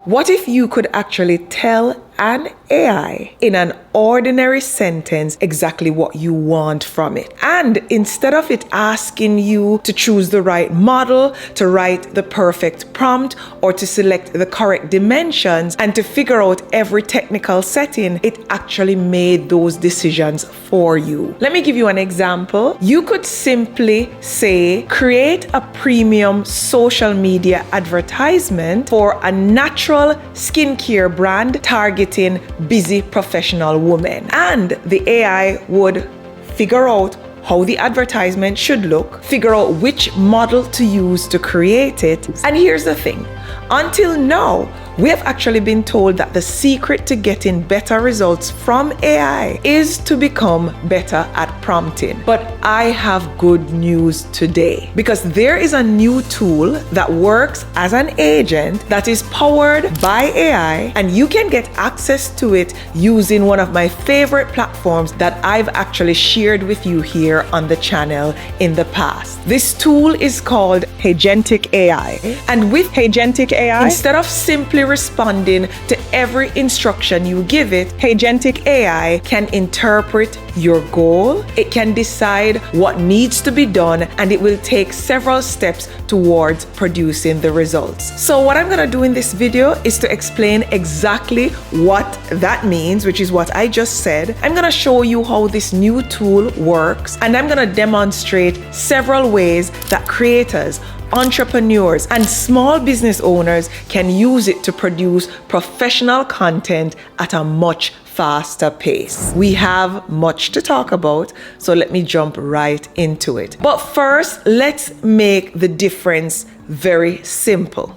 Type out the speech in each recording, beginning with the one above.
What if you could actually tell an AI in an ordinary sentence exactly what you want from it? And instead of it asking you to choose the right model, to write the perfect prompt, or to select the correct dimensions and to figure out every technical setting, it actually made those decisions for you. Let me give you an example. You could simply say, create a premium social media advertisement for a natural skincare brand targeting busy professional women. And the AI would figure out how the advertisement should look, figure out which model to use to create it. And here's the thing. Until now, we have actually been told that the secret to getting better results from AI is to become better at prompting. But I have good news today, because there is a new tool that works as an agent that is powered by AI, and you can get access to it using one of my favorite platforms that I've actually shared with you here on the channel in the past. This tool is called Agentic AI. And with Agentic AI, instead of simply responding to every instruction you give it, Agentic AI can interpret your goal, it can decide what needs to be done, and it will take several steps towards producing the results. So what I'm going to do in this video is to explain exactly what that means, which is what I just said. I'm going to show you how this new tool works, and I'm going to demonstrate several ways that creators, entrepreneurs, and small business owners can use it to produce professional content at a much faster pace. We have much to talk about, so let me jump right into it. But first, let's make the difference very simple.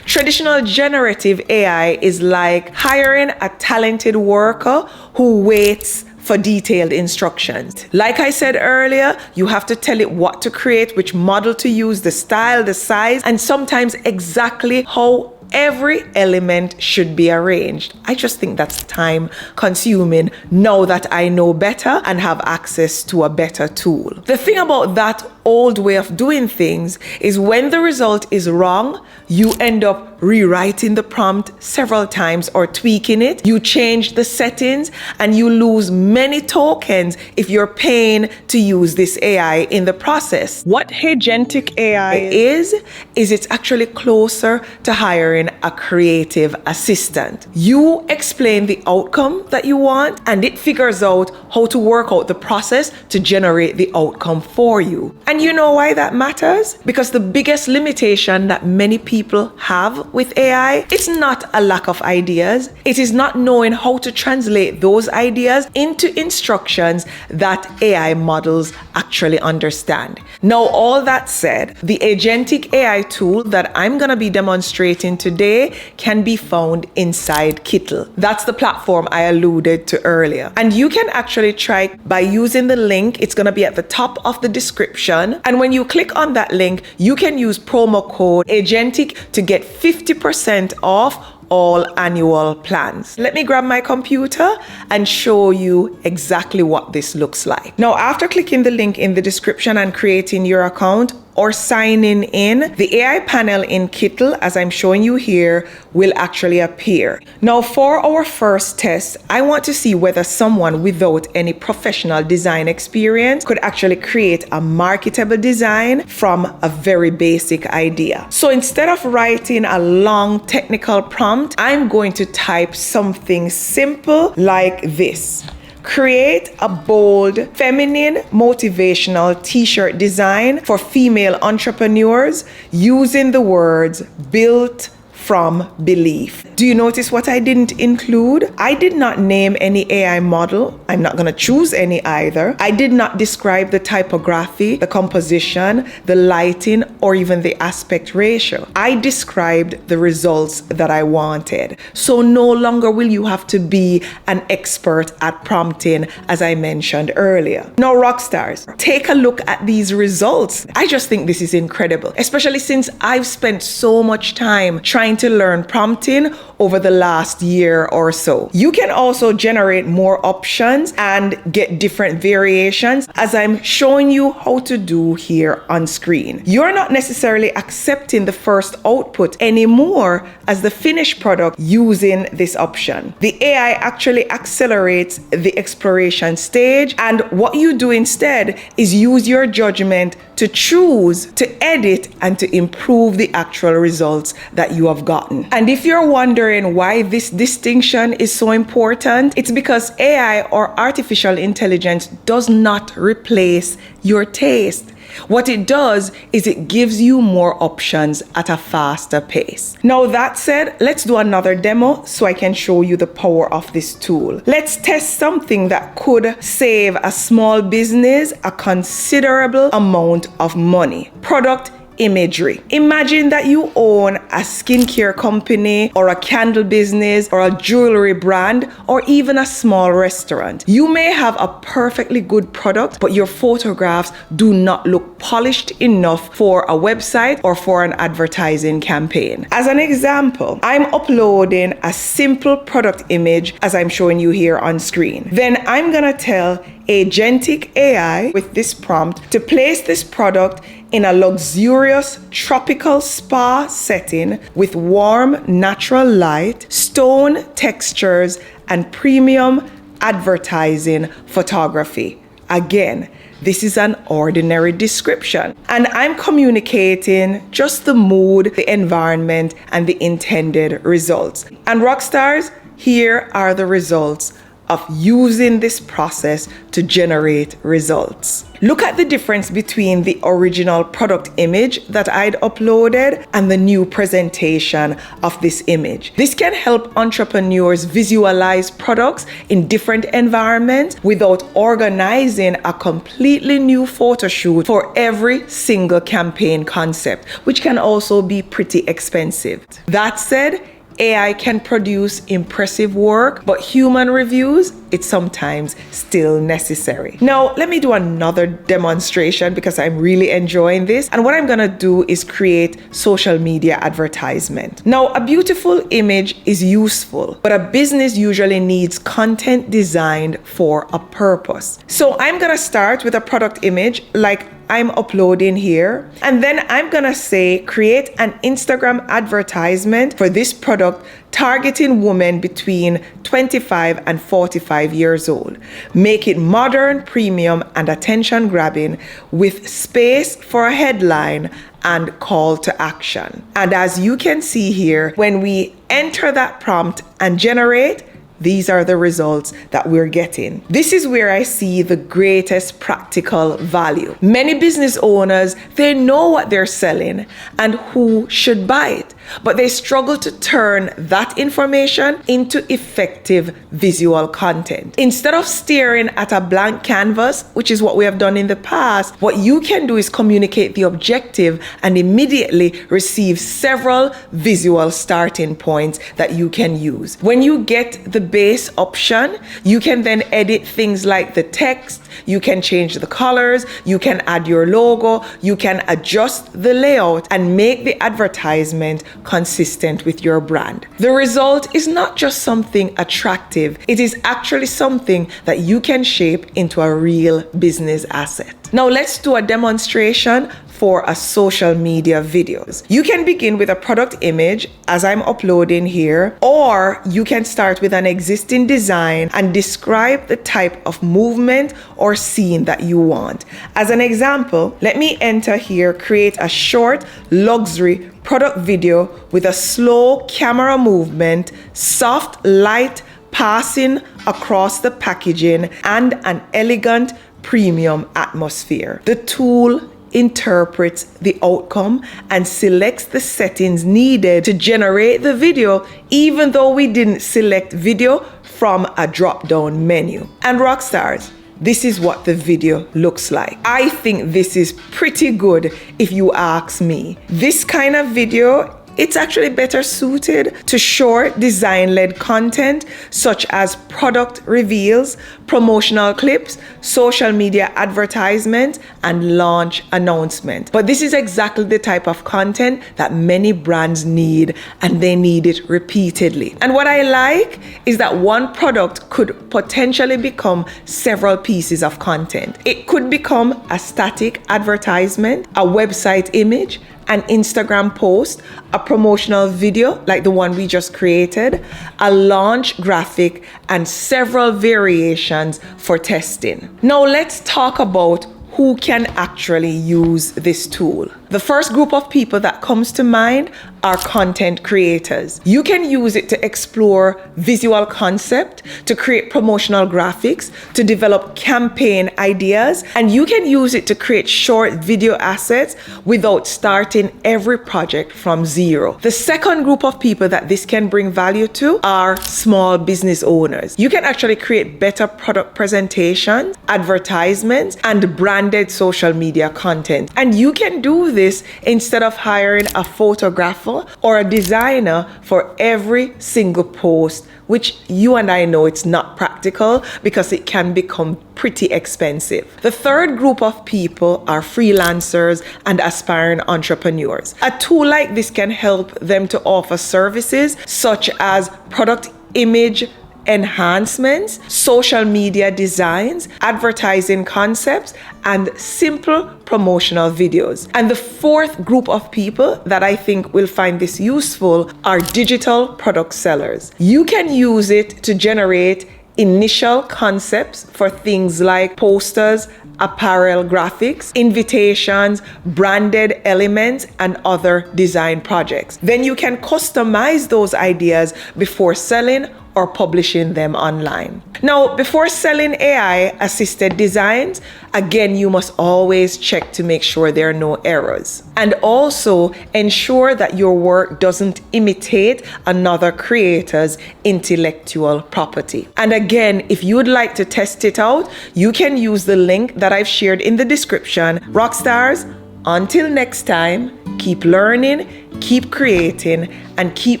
Traditional generative AI is like hiring a talented worker who waits for detailed instructions. Like I said earlier, you have to tell it what to create, which model to use, the style, the size, and sometimes exactly how every element should be arranged. I just think that's time consuming now that I know better and have access to a better tool. The thing about that old way of doing things is when the result is wrong, you end up rewriting the prompt several times or tweaking it. You change the settings and you lose many tokens if you're paying to use this AI in the process. What Agentic AI is it's actually closer to hiring a creative assistant. You explain the outcome that you want, and it figures out how to work out the process to generate the outcome for you. And you know why that matters? Because the biggest limitation that many people have with AI, it's not a lack of ideas. It is not knowing how to translate those ideas into instructions that AI models actually understand. Now, all that said, the Agentic AI tool that I'm going to be demonstrating today can be found inside Kittl. That's the platform I alluded to earlier. And you can actually try by using the link. It's going to be at the top of the description. And when you click on that link, you can use promo code Agentic to get 50% off all annual plans. Let me grab my computer and show you exactly what this looks like. Now, after clicking the link in the description and creating your account or signing in, the AI panel in Kittl, as I'm showing you here, will actually appear. Now, for our first test, I want to see whether someone without any professional design experience could actually create a marketable design from a very basic idea. So instead of writing a long technical prompt, I'm going to type something simple like this. Create a bold, feminine, motivational t-shirt design for female entrepreneurs using the words built from belief. Do you notice what I didn't include? I did not name any AI model. I'm not going to choose any either. I did not describe the typography, the composition, the lighting, or even the aspect ratio. I described the results that I wanted. So no longer will you have to be an expert at prompting, as I mentioned earlier. Now, rock stars, take a look at these results. I just think this is incredible, especially since I've spent so much time trying to learn prompting over the last year or so. You can also generate more options and get different variations, as I'm showing you how to do here on screen. You're not necessarily accepting the first output anymore as the finished product using this option. The AI actually accelerates the exploration stage, and what you do instead is use your judgment to choose to edit and to improve the actual results that you have gotten. And if you're wondering why this distinction is so important, it's because AI, or artificial intelligence, does not replace your taste. What it does is it gives you more options at a faster pace. Now that said, let's do another demo so I can show you the power of this tool. Let's test something that could save a small business a considerable amount of money. Product imagery. Imagine that you own a skincare company or a candle business or a jewelry brand or even a small restaurant. You may have a perfectly good product, but your photographs do not look polished enough for a website or for an advertising campaign. As an example, I'm uploading a simple product image as I'm showing you here on screen. Then I'm gonna tell Agentic AI with this prompt to place this product in a luxurious tropical spa setting with warm natural light, stone textures, and premium advertising photography. Again, this is an ordinary description, and I'm communicating just the mood, the environment, and the intended results. And rock stars, here are the results of using this process to generate results. Look at the difference between the original product image that I'd uploaded and the new presentation of this image. This can help entrepreneurs visualize products in different environments without organizing a completely new photo shoot for every single campaign concept, which can also be pretty expensive. That said, AI can produce impressive work, but human reviews, it's sometimes still necessary. Now, let me do another demonstration because I'm really enjoying this. And what I'm gonna do is create social media advertisement. Now, a beautiful image is useful, but a business usually needs content designed for a purpose. So I'm gonna start with a product image like I'm uploading here, and then I'm gonna say create an Instagram advertisement for this product targeting women between 25 and 45 years old. Make it modern, premium, and attention grabbing with space for a headline and call to action. And as you can see here, when we enter that prompt and generate, these are the results that we're getting. This is where I see the greatest practical value. Many business owners, they know what they're selling and who should buy it, but they struggle to turn that information into effective visual content. Instead of staring at a blank canvas, which is what we have done in the past, what you can do is communicate the objective and immediately receive several visual starting points that you can use. When you get the base option, you can then edit things like the text, you can change the colors, you can add your logo, you can adjust the layout and make the advertisement consistent with your brand. The result is not just something attractive, it is actually something that you can shape into a real business asset. Now let's do a demonstration for a social media videos. You can begin with a product image as I'm uploading here, or you can start with an existing design and describe the type of movement or scene that you want. As an example, let me enter here, create a short luxury product video with a slow camera movement, soft light passing across the packaging, and an elegant premium atmosphere. The tool interprets the outcome and selects the settings needed to generate the video, even though we didn't select video from a drop-down menu. And rock stars, this is what the video looks like. I think this is pretty good if you ask me. This kind of video it's actually better suited to short design-led content such as product reveals, promotional clips, social media advertisements, and launch announcements. But this is exactly the type of content that many brands need, and they need it repeatedly. And what I like is that one product could potentially become several pieces of content. It could become a static advertisement, a website image, an Instagram post, a promotional video like the one we just created, a launch graphic, and several variations for testing. Now let's talk about who can actually use this tool. The first group of people that comes to mind are content creators. You can use it to explore visual concept, to create promotional graphics, to develop campaign ideas, and you can use it to create short video assets without starting every project from zero. The second group of people that this can bring value to are small business owners. You can actually create better product presentations, advertisements, and branded social media content. And you can do this instead of hiring a photographer or a designer for every single post, which you and I know it's not practical because it can become pretty expensive. The third group of people are freelancers and aspiring entrepreneurs. A tool like this can help them to offer services such as product image enhancements, social media designs, advertising concepts, and simple promotional videos. And the fourth group of people that I think will find this useful are digital product sellers. You can use it to generate initial concepts for things like posters, apparel graphics, invitations, branded elements, and other design projects. Then you can customize those ideas before selling or publishing them online. Now, before selling AI-assisted designs, again, you must always check to make sure there are no errors. And also ensure that your work doesn't imitate another creator's intellectual property. And again, if you would like to test it out, you can use the link that I've shared in the description. Rockstars, until next time, keep learning, keep creating, and keep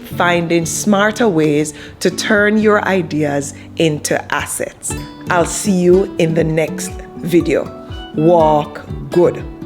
finding smarter ways to turn your ideas into assets. I'll see you in the next video. Walk good.